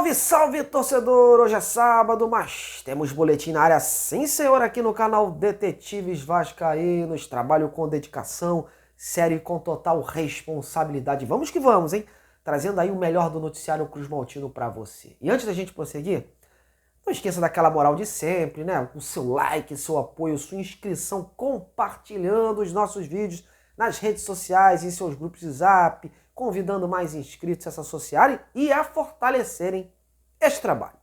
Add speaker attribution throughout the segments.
Speaker 1: Salve, salve, torcedor! Hoje é sábado, mas temos boletim na área, sim, senhor, aqui no canal Detetives Vascaínos. Trabalho com dedicação, série com total responsabilidade. Vamos que vamos, hein? Trazendo aí o melhor do noticiário Cruz Maltino para você. E antes da gente prosseguir, não esqueça daquela moral de sempre, né? O seu like, seu apoio, sua inscrição, compartilhando os nossos vídeos nas redes sociais, em seus grupos de zap, convidando mais inscritos a se associarem e a fortalecerem este trabalho.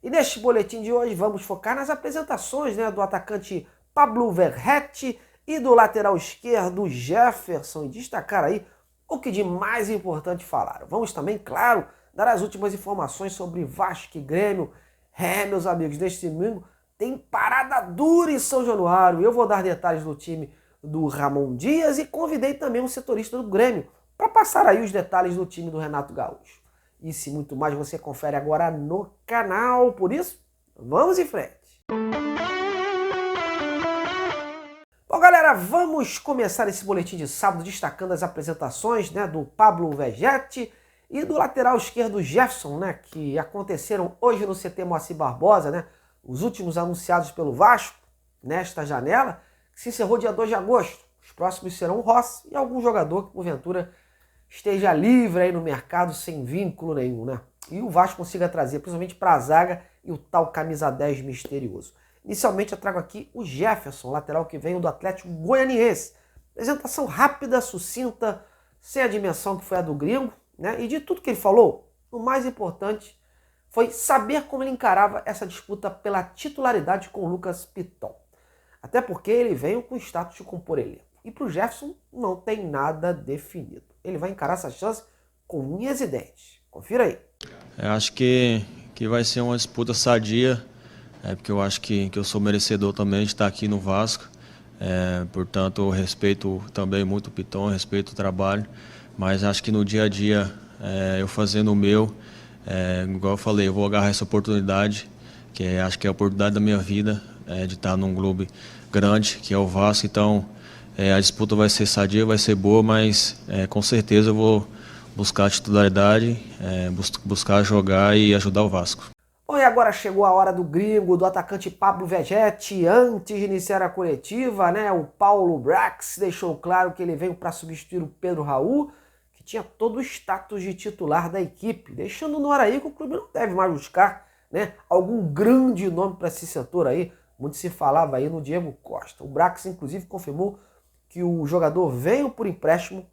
Speaker 1: E neste boletim de hoje vamos focar nas apresentações, né, do atacante Pablo Verratti e do lateral esquerdo Jefferson e destacar aí o que de mais importante falaram. Vamos também, claro, dar as últimas informações sobre Vasco e Grêmio. Meus amigos, neste domingo tem parada dura em São Januário. Eu vou dar detalhes do time do Ramon Dias e convidei também um setorista do Grêmio para passar aí os detalhes do time do Renato Gaúcho. Isso e muito mais você confere agora no canal. Por isso, vamos em frente. Bom, galera, vamos começar esse boletim de sábado destacando as apresentações, né, do Pablo Verratti e do lateral esquerdo Jefferson, né, que aconteceram hoje no CT Moacir Barbosa, né, os últimos anunciados pelo Vasco nesta janela, que se encerrou dia 2 de agosto. Os próximos serão o Rossi e algum jogador que, porventura, esteja livre aí no mercado sem vínculo nenhum, né? E o Vasco consiga trazer, principalmente para a zaga e o tal camisa 10 misterioso. Inicialmente eu trago aqui o Jefferson, lateral que veio do Atlético Goianiense. Apresentação rápida, sucinta, sem a dimensão que foi a do Gringo, né? E de tudo que ele falou, o mais importante foi saber como ele encarava essa disputa pela titularidade com o Lucas Piton. Até porque ele veio com status de compor elenco. E para o Jefferson não tem nada definido. Ele vai encarar essa chance com unhas e dentes. Confira aí.
Speaker 2: Eu acho que vai ser uma disputa sadia, porque eu acho que eu sou merecedor também de estar aqui no Vasco. Portanto, eu respeito também muito o Piton, respeito o trabalho, mas acho que no dia a dia, eu fazendo o meu, igual eu falei, eu vou agarrar essa oportunidade, que acho que é a oportunidade da minha vida, de estar num clube grande, que é o Vasco. Então, a disputa vai ser sadia, vai ser boa, mas com certeza eu vou buscar a titularidade, buscar jogar e ajudar o Vasco.
Speaker 1: Bom, e agora chegou a hora do Gringo, do atacante Pablo Verratti. Antes de iniciar a coletiva, né, o Paulo Brax deixou claro que ele veio para substituir o Pedro Raul, que tinha todo o status de titular da equipe, deixando no ar aí que o clube não deve mais buscar, né, algum grande nome para esse setor aí. Muito se falava aí no Diego Costa. O Brax, inclusive, confirmou que o jogador veio por empréstimo,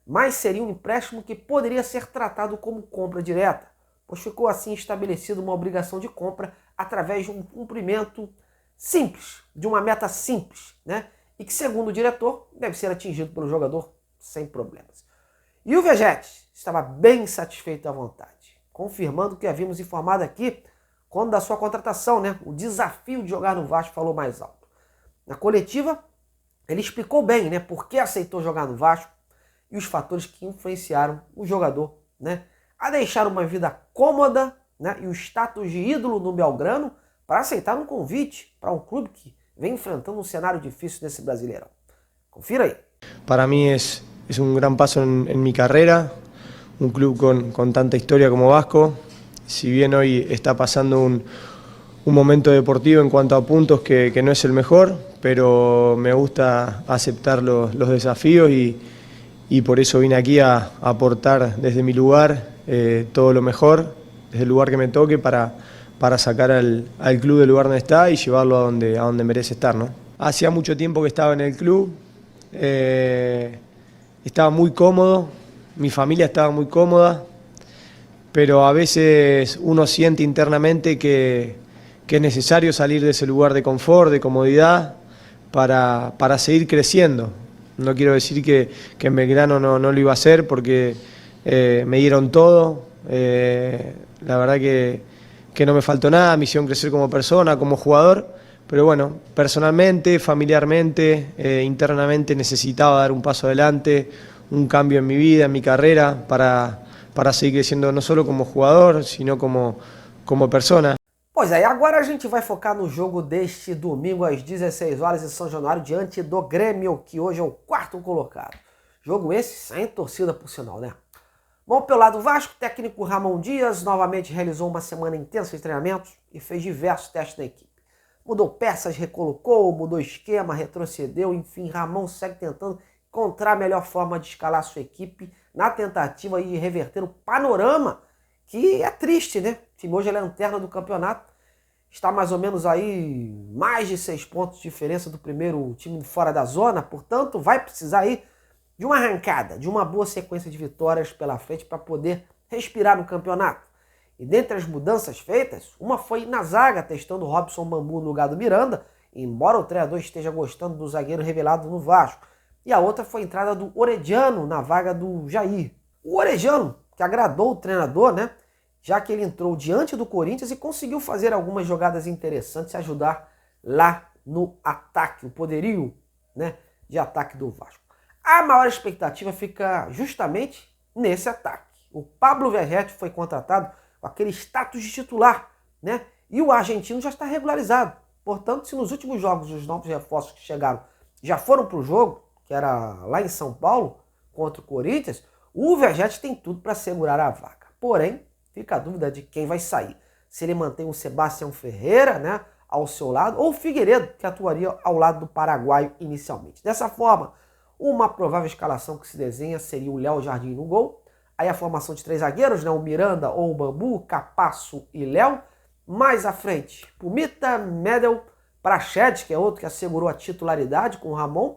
Speaker 1: mas seria um empréstimo que poderia ser tratado como compra direta, pois ficou assim estabelecida uma obrigação de compra através de um cumprimento simples, de uma meta simples, né? E que, segundo o diretor, deve ser atingido pelo jogador sem problemas. E o Verratti estava bem satisfeito à vontade, confirmando o que havíamos informado aqui quando da sua contratação, né? O desafio de jogar no Vasco falou mais alto. Na coletiva, ele explicou bem, né, por que aceitou jogar no Vasco e os fatores que influenciaram o jogador, né, a deixar uma vida cômoda, né, e o status de ídolo no Belgrano para aceitar um convite para um clube que vem enfrentando um cenário difícil nesse Brasileirão. Confira aí.
Speaker 3: Para mí es un gran paso en mi carrera, un club con tanta historia como Vasco. Si bien hoy está pasando un momento deportivo en cuanto a puntos que no es el mejor, pero me gusta aceptar los desafíos y por eso vine aquí a aportar desde mi lugar todo lo mejor, desde el lugar que me toque para sacar al club del lugar donde está y llevarlo a donde merece estar, ¿no? Hacía mucho tiempo que estaba en el club, estaba muy cómodo, mi familia estaba muy cómoda, pero a veces uno siente internamente que es necesario salir de ese lugar de confort, de comodidad, para seguir creciendo. No quiero decir que en Belgrano no lo iba a hacer porque me dieron todo. La verdad que no me faltó nada, me hicieron crecer como persona, como jugador, pero bueno, personalmente, familiarmente, internamente necesitaba dar un paso adelante, un cambio en mi vida, en mi carrera, para seguir creciendo no solo como jugador, sino como persona.
Speaker 1: Pois é, e agora a gente vai focar no jogo deste domingo às 16 horas em São Januário, diante do Grêmio, que hoje é o quarto colocado. Jogo esse sem torcida, por sinal, né? Bom, pelo lado do Vasco, o técnico Ramon Dias novamente realizou uma semana intensa de treinamentos e fez diversos testes da equipe. Mudou peças, recolocou, mudou esquema, retrocedeu, enfim, Ramon segue tentando encontrar a melhor forma de escalar sua equipe na tentativa de reverter o panorama, que é triste, né? O time hoje é lanterna do campeonato, está mais ou menos aí mais de 6 pontos de diferença do primeiro time fora da zona, portanto vai precisar aí de uma arrancada, de uma boa sequência de vitórias pela frente para poder respirar no campeonato. E dentre as mudanças feitas, uma foi na zaga, testando o Robson Bambu no lugar do Miranda, embora o treinador esteja gostando do zagueiro revelado no Vasco. E a outra foi a entrada do Orediano na vaga do Jair. O Orediano, que agradou o treinador, né? Já que ele entrou diante do Corinthians e conseguiu fazer algumas jogadas interessantes e ajudar lá no ataque, o poderio, né, de ataque do Vasco. A maior expectativa fica justamente nesse ataque. O Pablo Verratti foi contratado com aquele status de titular, né? E o argentino já está regularizado. Portanto, se nos últimos jogos os novos reforços que chegaram já foram para o jogo, que era lá em São Paulo, contra o Corinthians, o Verratti tem tudo para segurar a vaga. Porém, fica a dúvida de quem vai sair. Se ele mantém o Sebastião Ferreira, né, ao seu lado, ou o Figueiredo, que atuaria ao lado do paraguaio inicialmente. Dessa forma, uma provável escalação que se desenha seria o Léo Jardim no gol. Aí a formação de 3 zagueiros, né, o Miranda ou o Bambu, Capasso e Léo. Mais à frente, Pumita, Medel, Prached, que é outro que assegurou a titularidade com o Ramon,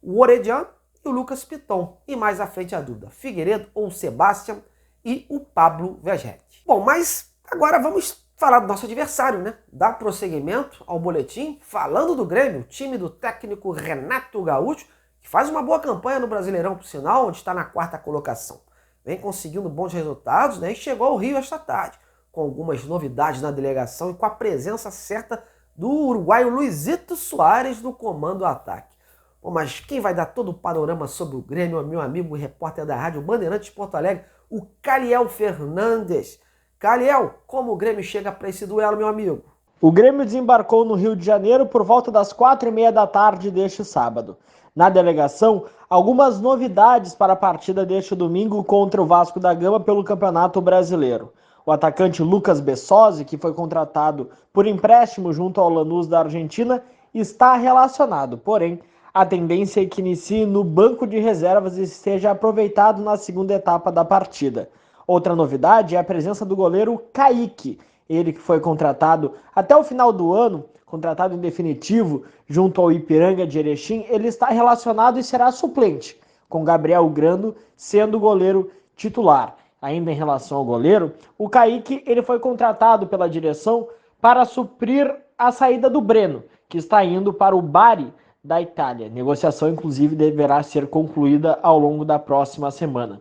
Speaker 1: o Orediano e o Lucas Piton. E mais à frente a dúvida, Figueiredo ou Sebastião e o Pablo Verratti. Bom, mas agora vamos falar do nosso adversário, né? Dar prosseguimento ao boletim, falando do Grêmio, time do técnico Renato Gaúcho, que faz uma boa campanha no Brasileirão, por sinal, onde está na 4ª colocação. Vem conseguindo bons resultados, né? E chegou ao Rio esta tarde, com algumas novidades na delegação e com a presença certa do uruguaio Luizito Soares no comando do ataque. Bom, mas quem vai dar todo o panorama sobre o Grêmio é meu amigo e repórter da Rádio Bandeirantes Porto Alegre, o Caliel Fernandes. Caliel, como o Grêmio chega para esse duelo, meu amigo?
Speaker 4: O Grêmio desembarcou no Rio de Janeiro por volta das 4h30 da tarde deste sábado. Na delegação, algumas novidades para a partida deste domingo contra o Vasco da Gama pelo Campeonato Brasileiro. O atacante Lucas Bessosi, que foi contratado por empréstimo junto ao Lanús da Argentina, está relacionado, porém, a tendência é que inicie no banco de reservas e seja aproveitado na segunda etapa da partida. Outra novidade é a presença do goleiro Kaique, ele que foi contratado até o final do ano, contratado em definitivo junto ao Ipiranga de Erechim, ele está relacionado e será suplente, com Gabriel Grando sendo o goleiro titular. Ainda em relação ao goleiro, o Kaique ele foi contratado pela direção para suprir a saída do Breno, que está indo para o Bari da Itália. Negociação, inclusive, deverá ser concluída ao longo da próxima semana.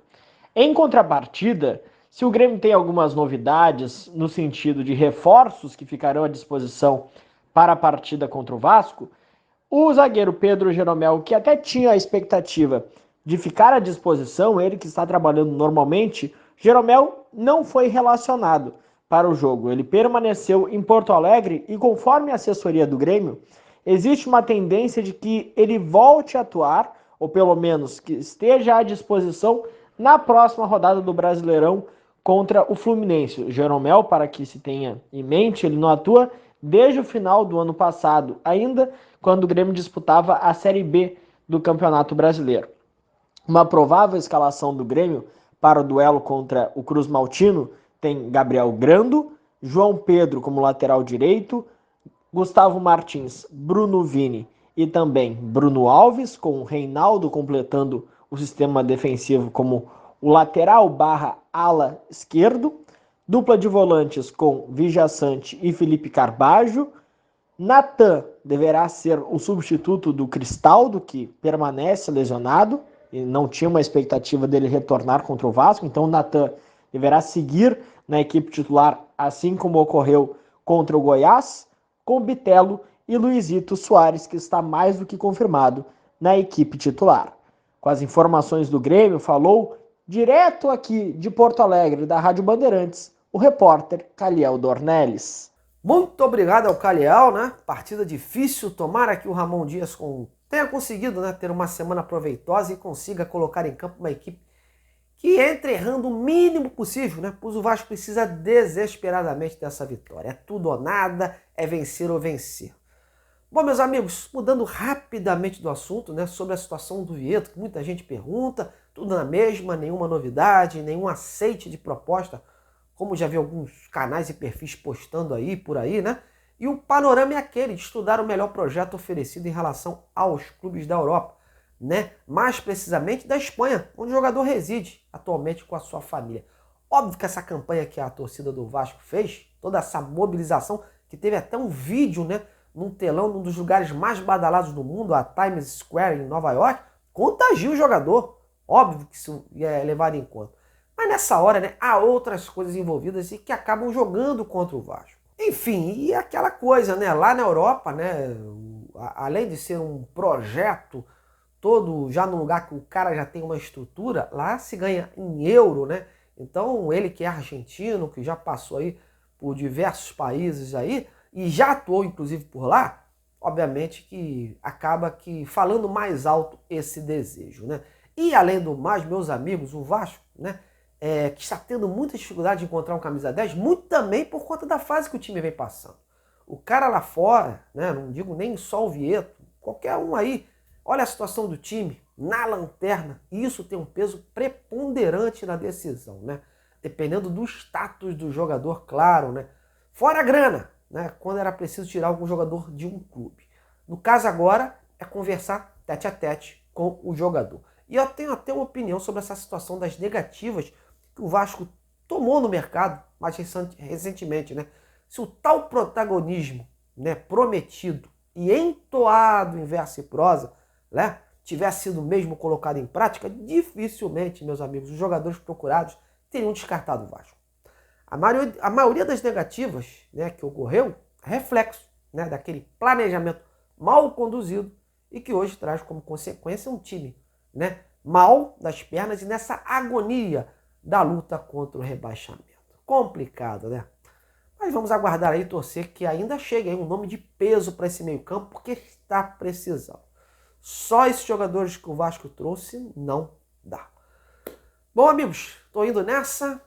Speaker 4: Em contrapartida, se o Grêmio tem algumas novidades no sentido de reforços que ficarão à disposição para a partida contra o Vasco, o zagueiro Pedro Jeromel, que até tinha a expectativa de ficar à disposição, ele que está trabalhando normalmente, Jeromel não foi relacionado para o jogo. Ele permaneceu em Porto Alegre e, conforme a assessoria do Grêmio, existe uma tendência de que ele volte a atuar, ou pelo menos que esteja à disposição, na próxima rodada do Brasileirão contra o Fluminense. O Jeromel, para que se tenha em mente, ele não atua desde o final do ano passado, ainda quando o Grêmio disputava a Série B do Campeonato Brasileiro. Uma provável escalação do Grêmio para o duelo contra o Cruz Maltino tem Gabriel Grando, João Pedro como lateral direito, Gustavo Martins, Bruno Vini e também Bruno Alves, com o Reinaldo completando o sistema defensivo como o lateral / ala esquerdo. Dupla de volantes com Vijaçante e Felipe Carbajo. Natan deverá ser o substituto do Cristaldo, que permanece lesionado e não tinha uma expectativa dele retornar contra o Vasco, então o Natan deverá seguir na equipe titular, assim como ocorreu contra o Goiás, com Bitelo e Luizito Soares, que está mais do que confirmado na equipe titular. Com as informações do Grêmio, falou direto aqui de Porto Alegre, da Rádio Bandeirantes, o repórter Caliel Dornelles.
Speaker 1: Muito obrigado ao Caliel, né? Partida difícil, tomara que o Ramon Dias tenha conseguido, né, ter uma semana proveitosa e consiga colocar em campo uma equipe que entre errando o mínimo possível, né? Pois o Vasco precisa desesperadamente dessa vitória. É tudo ou nada, é vencer ou vencer. Bom, meus amigos, mudando rapidamente do assunto, né, sobre a situação do Vieto, que muita gente pergunta, tudo na mesma, nenhuma novidade, nenhum aceite de proposta, como já vi alguns canais e perfis postando aí, por aí, né? E o panorama é aquele de estudar o melhor projeto oferecido em relação aos clubes da Europa, né? Mais precisamente da Espanha, onde o jogador reside atualmente com a sua família. Óbvio que essa campanha que a torcida do Vasco fez, toda essa mobilização, que teve até um vídeo, né, num telão, num dos lugares mais badalados do mundo, a Times Square em Nova York, contagia o jogador. Óbvio que isso é levado em conta. Mas nessa hora, né, há outras coisas envolvidas e que acabam jogando contra o Vasco. Enfim, e aquela coisa, né, lá na Europa, né, além de ser um projeto todo já num lugar que o cara já tem uma estrutura, lá se ganha em euro, né? Então ele que é argentino, que já passou aí por diversos países aí, e já atuou inclusive por lá, obviamente que acaba que falando mais alto esse desejo, né? E além do mais, meus amigos, o Vasco, né, que está tendo muita dificuldade de encontrar um camisa 10, muito também por conta da fase que o time vem passando. O cara lá fora, né, não digo nem só o Vieto, qualquer um aí, olha a situação do time na lanterna, e isso tem um peso preponderante na decisão, né? Dependendo do status do jogador, claro, né? Fora a grana, né? Quando era preciso tirar algum jogador de um clube. No caso agora, é conversar tete a tete com o jogador. E eu tenho até uma opinião sobre essa situação das negativas que o Vasco tomou no mercado mais recentemente, né? Se o tal protagonismo, né, prometido e entoado em verso e prosa, né, tivesse sido mesmo colocado em prática, dificilmente, meus amigos, os jogadores procurados teriam descartado o Vasco. A maioria das negativas, né, que ocorreu é reflexo, né, daquele planejamento mal conduzido e que hoje traz como consequência um time, né, mal das pernas e nessa agonia da luta contra o rebaixamento. Complicado, né? Mas vamos aguardar aí e torcer que ainda chegue aí um nome de peso para esse meio campo, porque está precisando. Só esses jogadores que o Vasco trouxe não dá. Bom, amigos, estou indo nessa.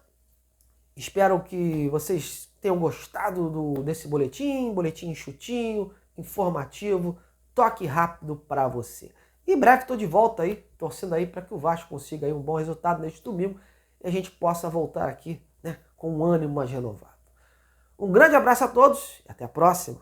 Speaker 1: Espero que vocês tenham gostado desse boletim enxutinho, informativo, toque rápido para você. Em breve estou de volta aí, torcendo aí para que o Vasco consiga aí um bom resultado neste domingo e a gente possa voltar aqui, né, com um ânimo mais renovado. Um grande abraço a todos e até a próxima.